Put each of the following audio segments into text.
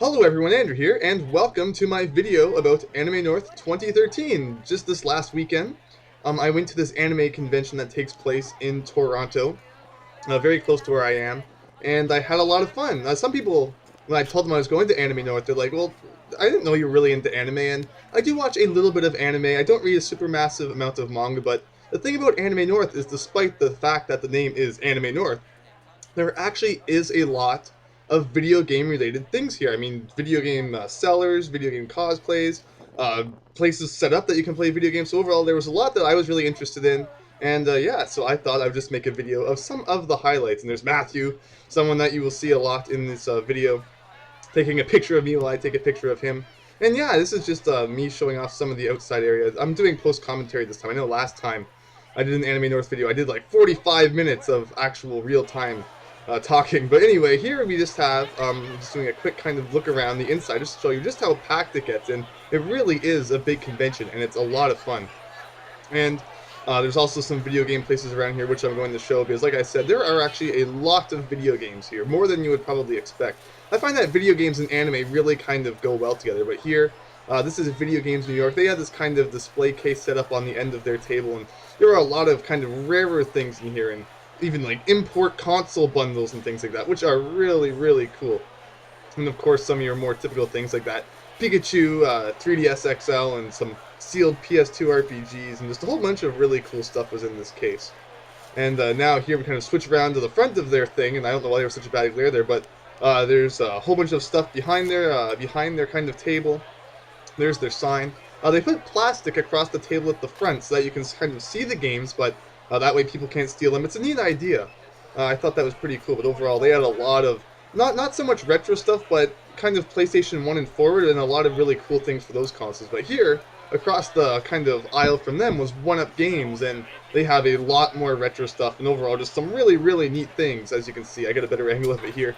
Hello everyone, Andrew here, and welcome to my video about Anime North 2013. Just this last weekend, I went to this anime convention that takes place in Toronto, very close to where I am, and I had a lot of fun. Some people, when I told them I was going to Anime North, they're like, well, I didn't know you were really into anime, and I do watch a little bit of anime. I don't read a super massive amount of manga, but the thing about Anime North is despite the fact that the name is Anime North, there actually is a lot of video game related things here. I mean, video game sellers, video game cosplays, places set up that you can play video games. So overall, there was a lot that I was really interested in. And yeah, so I thought I would just make a video of some of the highlights. And there's Matthew, someone that you will see a lot in this video, taking a picture of me while I take a picture of him. And yeah, this is just me showing off some of the outside areas. I'm doing post commentary this time. I know last time I did an Anime North video, I did like 45 minutes of actual real time talking. But anyway, here we just have, just doing a quick kind of look around the inside just to show you just how packed it gets. And it really is a big convention, and it's a lot of fun. And there's also some video game places around here, which I'm going to show, because like I said, there are actually a lot of video games here, more than you would probably expect. I find that video games and anime really kind of go well together, but here, this is Video Games New York. They have this kind of display case set up on the end of their table, and there are a lot of kind of rarer things in here, and even like import console bundles and things like that, which are really, really cool. And of course, some of your more typical things like that Pikachu, 3DS XL, and some sealed PS2 RPGs, and just a whole bunch of really cool stuff was in this case. And now here we kind of switch around to the front of their thing, and I don't know why there was such a bad glare there, but there's a whole bunch of stuff behind their kind of table. There's their sign. They put plastic across the table at the front so that you can kind of see the games, but that way people can't steal them. It's a neat idea. I thought that was pretty cool, but overall they had a lot of, not so much retro stuff, but kind of PlayStation 1 and forward, and a lot of really cool things for those consoles. But here, across the kind of aisle from them was 1UP Games, and they have a lot more retro stuff, and overall just some really, really neat things. As you can see, I get a better angle of it here.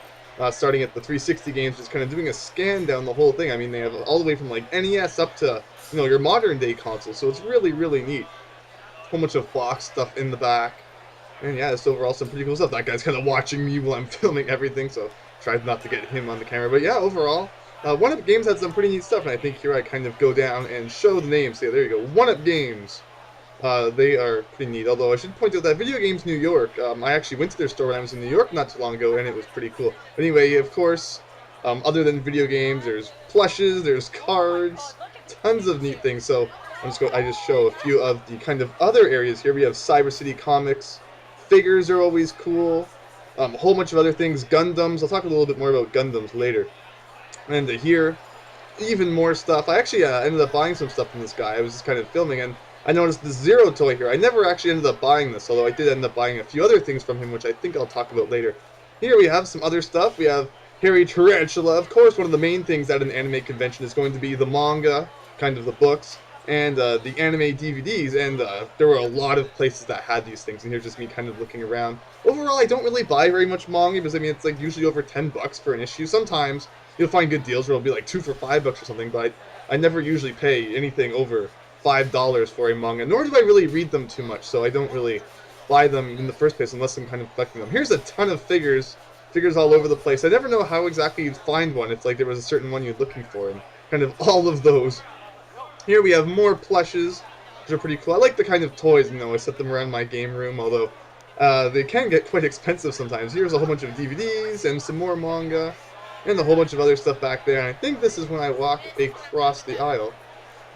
Starting at the 360 games, just kind of doing a scan down the whole thing. I mean, they have all the way from like NES up to, you know, your modern day console, so it's really, really neat. A whole bunch of box stuff in the back. And yeah, it's overall some pretty cool stuff. That guy's kind of watching me while I'm filming everything, so tried not to get him on the camera. But yeah, overall, 1UP Games had some pretty neat stuff, and I think here I kind of go down and show the names. So yeah, there you go, 1UP Games. They are pretty neat, although I should point out that Video Games New York, I actually went to their store when I was in New York not too long ago, and it was pretty cool. But anyway, of course, other than video games, there's plushes, there's cards, tons of neat things. So I just show a few of the kind of other areas here. We have Cyber City Comics. Figures are always cool. A whole bunch of other things. Gundams. I'll talk a little bit more about Gundams later. And here, even more stuff. I actually ended up buying some stuff from this guy. I was just kind of filming, and I noticed the Zero toy here. I never actually ended up buying this, although I did end up buying a few other things from him, which I think I'll talk about later. Here we have some other stuff. We have Harry Tarantula. Of course, one of the main things at an anime convention is going to be the manga, kind of the books, and the anime DVDs, and there were a lot of places that had these things, and here's just me kind of looking around. Overall, I don't really buy very much manga, because I mean, it's like usually over 10 bucks for an issue. Sometimes you'll find good deals where it'll be like 2 for $5 or something, but I never usually pay anything over $5 for a manga, nor do I really read them too much, so I don't really buy them in the first place unless I'm kind of collecting them. Here's a ton of figures all over the place. I never know how exactly you'd find one. It's like there was a certain one you're looking for, and kind of all of those. Here we have more plushes, which are pretty cool. I like the kind of toys, you know, I set them around my game room, although they can get quite expensive sometimes. Here's a whole bunch of DVDs and some more manga, and a whole bunch of other stuff back there. And I think this is when I walk across the aisle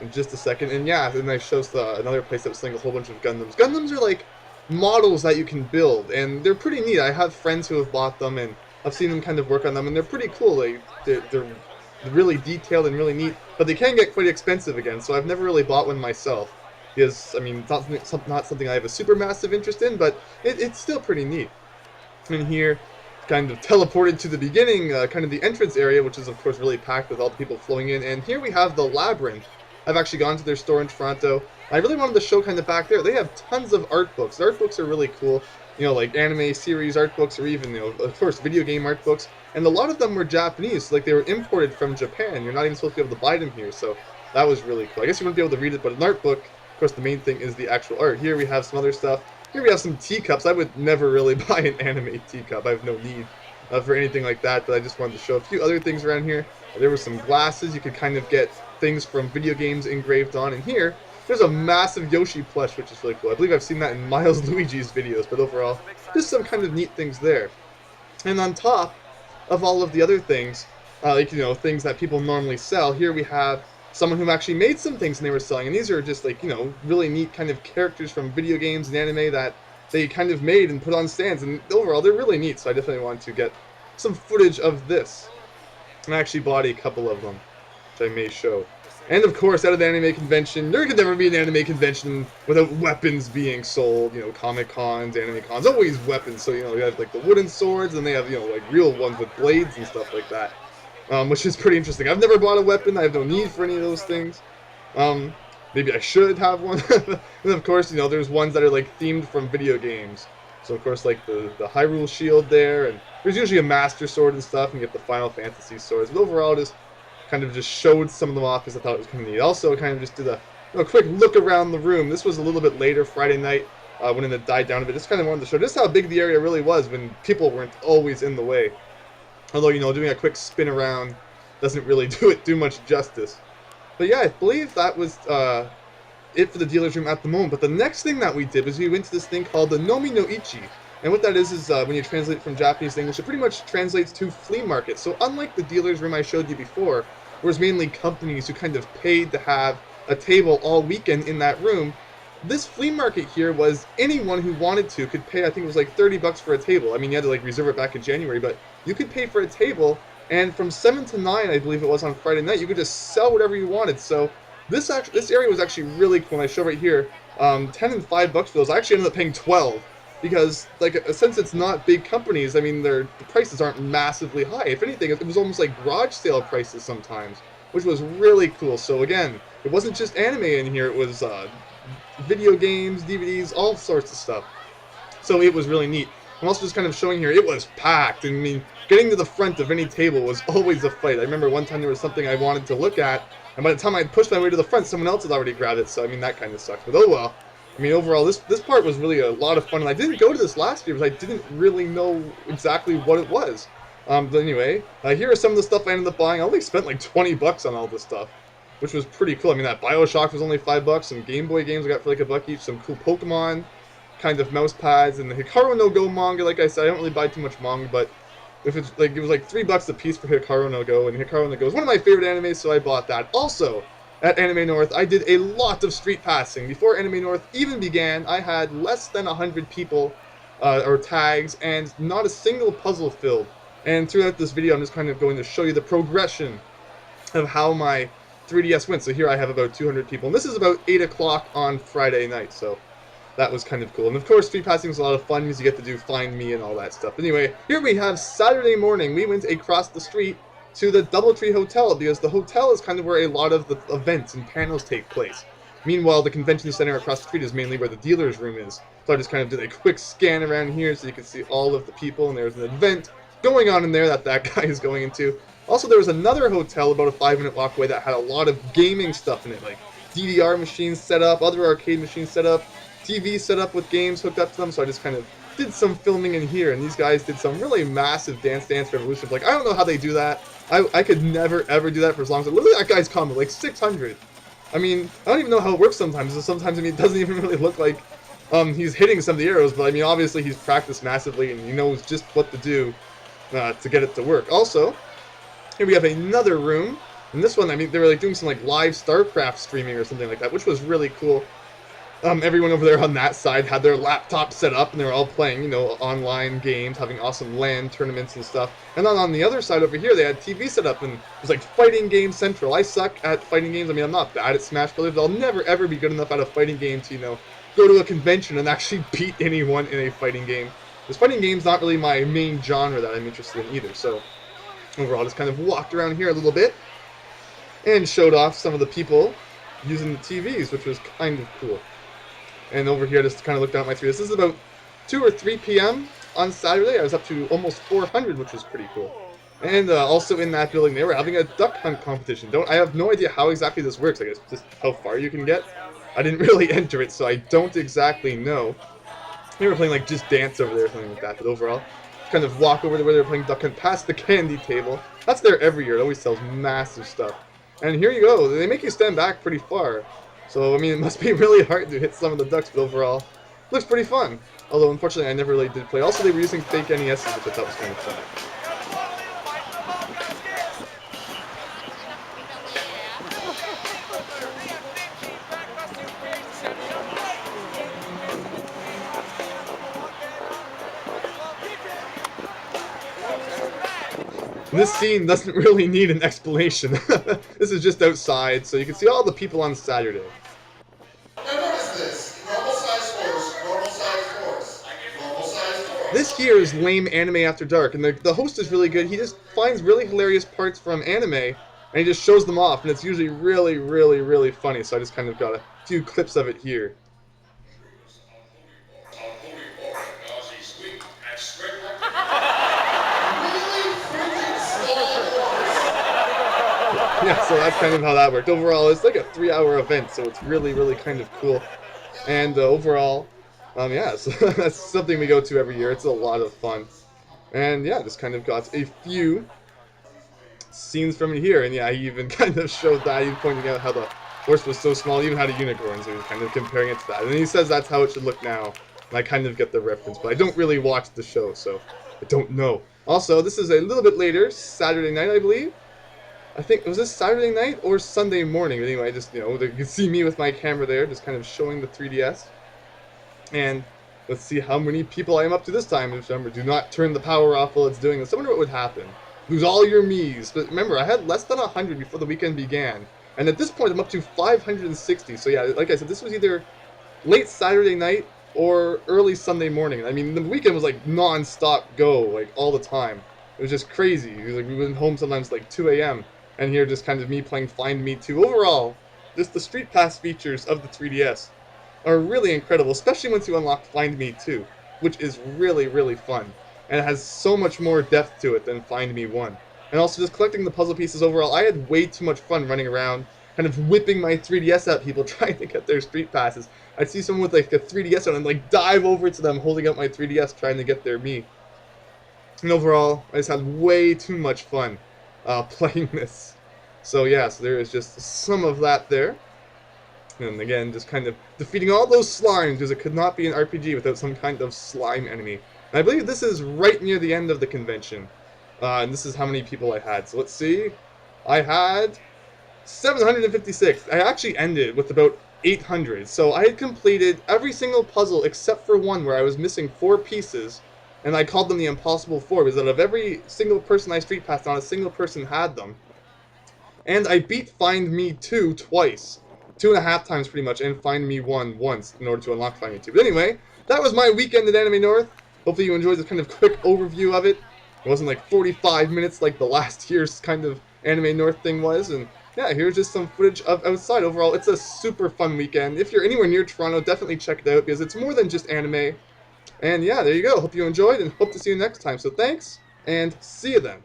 in just a second. And yeah, then I show another place that was selling a whole bunch of Gundams. Gundams are like models that you can build, and they're pretty neat. I have friends who have bought them, and I've seen them kind of work on them, and they're pretty cool. They're really detailed and really neat, but they can get quite expensive again, so I've never really bought one myself, because, I mean, it's not something I have a super massive interest in, but it's still pretty neat. And here, kind of teleported to the beginning, kind of the entrance area, which is of course really packed with all the people flowing in, and here we have the Labyrinth. I've actually gone to their store in Toronto. I really wanted to show kind of back there. They have tons of art books. The art books are really cool, you know, like anime series art books, or even, you know, of course, video game art books. And a lot of them were Japanese, like they were imported from Japan. You're not even supposed to be able to buy them here, so that was really cool. I guess you wouldn't be able to read it, but an art book, of course, the main thing is the actual art. Here we have some other stuff. Here we have some teacups. I would never really buy an anime teacup. I have no need. for anything like that, but I just wanted to show a few other things around here. There were some glasses. You could kind of get things from video games engraved on. And here, there's a massive Yoshi plush, which is really cool. I believe I've seen that in Miles Luigi's videos, but overall, just some kind of neat things there. And on top of all of the other things, like, you know, things that people normally sell, here we have someone who actually made some things and they were selling. And these are just, like, you know, really neat kind of characters from video games and anime that they kind of made and put on stands. And overall, they're really neat, so I definitely want to get some footage of this. And I actually bought a couple of them, which I may show. And of course, at an anime convention, there could never be an anime convention without weapons being sold. You know, Comic Cons, anime cons, always weapons. So, you know, you have like the wooden swords, and they have, you know, like real ones with blades and stuff like that, which is pretty interesting. I've never bought a weapon. I have no need for any of those things. Maybe I should have one. And of course, you know, there's ones that are like themed from video games. So of course, like the Hyrule Shield there, and there's usually a Master Sword and stuff, and you get the Final Fantasy swords. But overall, just kind of just showed some of them off because I thought it was kind of neat. Also, kind of just did a quick look around the room. This was a little bit later Friday night when it died down a bit. Just kind of wanted to show just how big the area really was when people weren't always in the way. Although, you know, doing a quick spin around doesn't really do much justice. But yeah, I believe that was it for the dealer's room at the moment. But the next thing that we did was we went to this thing called the Nomi no Ichi. And what that is when you translate it from Japanese to English, it pretty much translates to flea market. So unlike the dealer's room I showed you before, where it's mainly companies who kind of paid to have a table all weekend in that room, this flea market here was anyone who wanted to could pay. I think it was like 30 bucks for a table. I mean, you had to like reserve it back in January, but you could pay for a table, and from 7 to 9, I believe it was on Friday night, you could just sell whatever you wanted. So this area was actually really cool, and I show right here, 10 and 5 bucks for those. I actually ended up paying 12. Because, like, since it's not big companies, I mean, the prices aren't massively high. If anything, it was almost like garage sale prices sometimes, which was really cool. So again, it wasn't just anime in here, it was video games, DVDs, all sorts of stuff. So it was really neat. I'm also just kind of showing here, it was packed. I mean, getting to the front of any table was always a fight. I remember one time there was something I wanted to look at, and by the time I pushed my way to the front, someone else had already grabbed it. So, I mean, that kind of sucked. But oh well. I mean, overall, this part was really a lot of fun, and I didn't go to this last year because I didn't really know exactly what it was. But anyway, here are some of the stuff I ended up buying. I only spent like 20 bucks on all this stuff, which was pretty cool. I mean, that BioShock was only 5 bucks, some Game Boy games I got for like $1 each, some cool Pokemon kind of mouse pads, and the Hikaru no Go manga. Like I said, I don't really buy too much manga, but if it's like it was like $3 a piece for Hikaru no Go, and Hikaru no Go is one of my favorite animes, so I bought that. Also, at Anime North, I did a lot of street passing. Before Anime North even began, I had less than 100 people or tags and not a single puzzle filled. And throughout this video, I'm just kind of going to show you the progression of how my 3DS went. So here I have about 200 people, and this is about 8 o'clock on Friday night, so that was kind of cool. And of course, street passing was a lot of fun because you get to do Find Me and all that stuff. Anyway, here we have Saturday morning. We went across the street to the Doubletree Hotel, because the hotel is kind of where a lot of the events and panels take place. Meanwhile, the convention center across the street is mainly where the dealer's room is. So I just kind of did a quick scan around here so you can see all of the people, and there's an event going on in there that guy is going into. Also, there was another hotel about a 5-minute walk away that had a lot of gaming stuff in it, like DDR machines set up, other arcade machines set up, TV set up with games hooked up to them, so I just kind of did some filming in here, and these guys did some really massive Dance Dance Revolution. Like, I don't know how they do that. I could never, ever do that for as long as... Look at that guy's comment, like 600. I mean, I don't even know how it works sometimes. Sometimes, I mean, it doesn't even really look like he's hitting some of the arrows, but I mean, obviously he's practiced massively, and he knows just what to do to get it to work. Also, here we have another room, and this one, I mean, they were like doing some like live StarCraft streaming or something like that, which was really cool. Everyone over there on that side had their laptop set up, and they were all playing, you know, online games, having awesome LAN tournaments and stuff. And then on the other side over here, they had TV set up, and it was like Fighting Game Central. I suck at fighting games. I mean, I'm not bad at Smash Brothers, but I'll never ever be good enough at a fighting game to, you know, go to a convention and actually beat anyone in a fighting game. Because fighting game's not really my main genre that I'm interested in either. So overall, just kind of walked around here a little bit and showed off some of the people using the TVs, which was kind of cool. And over here, just kind of looked down at my 3. This is about 2 or 3 p.m. on Saturday. I was up to almost 400, which was pretty cool. And also in that building, they were having a duck hunt competition. I have no idea how exactly this works. I guess just how far you can get. I didn't really enter it, so I don't exactly know. They were playing like Just Dance over there or something like that. But overall, kind of walk over to where they're playing Duck Hunt past the candy table. That's there every year. It always sells massive stuff. And here you go. They make you stand back pretty far. So, I mean, it must be really hard to hit some of the ducks, but overall, looks pretty fun. Although, unfortunately, I never really did play. Also, they were using fake NESs, which I thought was kind of fun. This scene doesn't really need an explanation. This is just outside, so you can see all the people on Saturday. Now what is this? Normal size horse, normal size horse, normal size horse. This here is Lame Anime After Dark, and the host is really good. He just finds really hilarious parts from anime, and he just shows them off, and it's usually really, really, really funny, so I just kind of got a few clips of it here. Yeah, so that's kind of how that worked. Overall, it's like a 3-hour event, so it's really, really kind of cool. And overall, yeah, so that's something we go to every year. It's a lot of fun. And yeah, just kind of got a few scenes from it here. And yeah, he even kind of showed that. He pointing out how the horse was so small, he even had a unicorn, so he was kind of comparing it to that. And he says that's how it should look now. And I kind of get the reference, but I don't really watch the show, so I don't know. Also, this is a little bit later, Saturday night, I believe. I think, was this Saturday night or Sunday morning? But anyway, just, you know, you can see me with my camera there, just kind of showing the 3DS. And let's see how many people I am up to this time. Remember, do not turn the power off while it's doing this. I wonder what would happen. Lose all your Miis. But remember, I had less than 100 before the weekend began. And at this point, I'm up to 560. So yeah, like I said, this was either late Saturday night or early Sunday morning. I mean, the weekend was like non-stop go, like all the time. It was just crazy. Like, we went home sometimes like 2 a.m. And here, just kind of me playing Find Me 2. Overall, just the Street Pass features of the 3DS are really incredible, especially once you unlock Find Me 2, which is really, really fun. And it has so much more depth to it than Find Me 1. And also, just collecting the puzzle pieces overall, I had way too much fun running around, kind of whipping my 3DS at people trying to get their Street Passes. I'd see someone with like a 3DS on and like dive over to them holding up my 3DS trying to get their Mii. And overall, I just had way too much fun playing this. So yeah, so there is just some of that there. And again, just kind of defeating all those slimes, because it could not be an RPG without some kind of slime enemy. And I believe this is right near the end of the convention. And this is how many people I had. So let's see. I had 756. I actually ended with about 800. So I had completed every single puzzle except for one where I was missing 4 pieces. And I called them the Impossible 4, because out of every single person I street passed, not a single person had them. And I beat Find Me 2 twice. 2.5 times pretty much, and Find Me 1 once in order to unlock Find Me 2. But anyway, that was my weekend at Anime North. Hopefully you enjoyed this kind of quick overview of it. It wasn't like 45 minutes like the last year's kind of Anime North thing was. And yeah, here's just some footage of outside. Overall, it's a super fun weekend. If you're anywhere near Toronto, definitely check it out, because it's more than just anime. And yeah, there you go. Hope you enjoyed, and hope to see you next time. So thanks, and see you then.